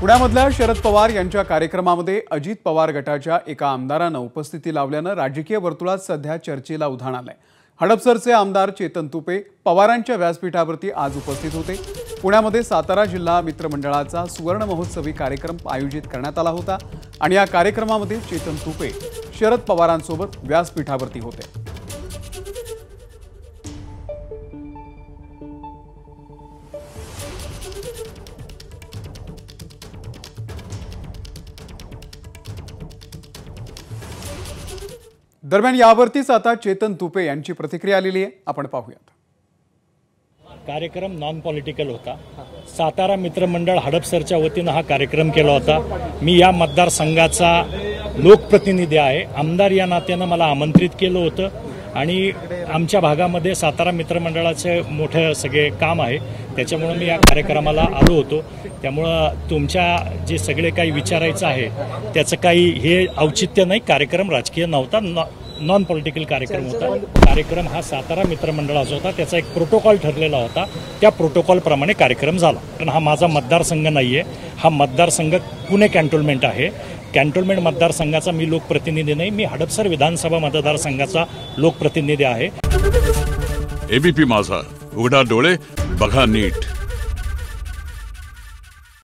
पुण्यामधल्या शरद पवार यांच्या कार्यक्रमामध्ये अजित पवार गटाच्या एका आमदारानं उपस्थिती लावल्यानं राजकीय वर्तुळात सध्या चर्चेला उधाण आलंय। हडपसरचे आमदार चेतन तुपे पवारांच्या व्यासपीठावरती आज उपस्थित होते। पुण्यामध्ये सातारा जिल्हा मित्रमंडळाचा सुवर्ण महोत्सवी कार्यक्रम आयोजित करण्यात आला होता आणि या कार्यक्रमामध्ये चेतन तुपे शरद पवारांसोबत व्यासपीठावरती होते। दरम्यान यावरतीच आता चेतन तुपे यांची प्रतिक्रिया आलेली आहे, आपण पाहूयात। कार्यक्रम नॉन पॉलिटिकल होता। सातारा मित्रमंडळ हडपसरच्या वतीने हा कार्यक्रम केला होता। मी या मतदारसंघाचा लोकप्रतिनिधी आहे। आमदार या नात्याने मला आमंत्रित केलं होतं आणि आमच्या भागामध्ये सातारा मित्रमंडळाचे मोठे सगळे काम आहे, त्याच्यामुळे मी या कार्यक्रमाला आलो होतो। त्यामुळे तुमच्या जे सगळे काही विचारायचं आहे त्याचं काही हे औचित्य नाही। कार्यक्रम राजकीय नव्हता, नॉन पॉलिटिकल कार्यक्रम होता। कार्यक्रम हा सातारा मित्रमंडळाचा होता, त्याचा एक प्रोटोकॉल ठरलेला होता, त्या प्रोटोकॉलप्रमाणे कार्यक्रम झाला। पण हा माझा मतदारसंघ नाहीये, हा मतदारसंघ पुणे कॅन्टोन्मेंट आहे। कॅन्टोन्मेंट मतदारसंघाचा मी लोकप्रतिनिधी नाही, मी हडपसर विधानसभा मतदारसंघाचा लोकप्रतिनिधी आहे। एबीपी माझा, उघडा डोळे बघा नीट।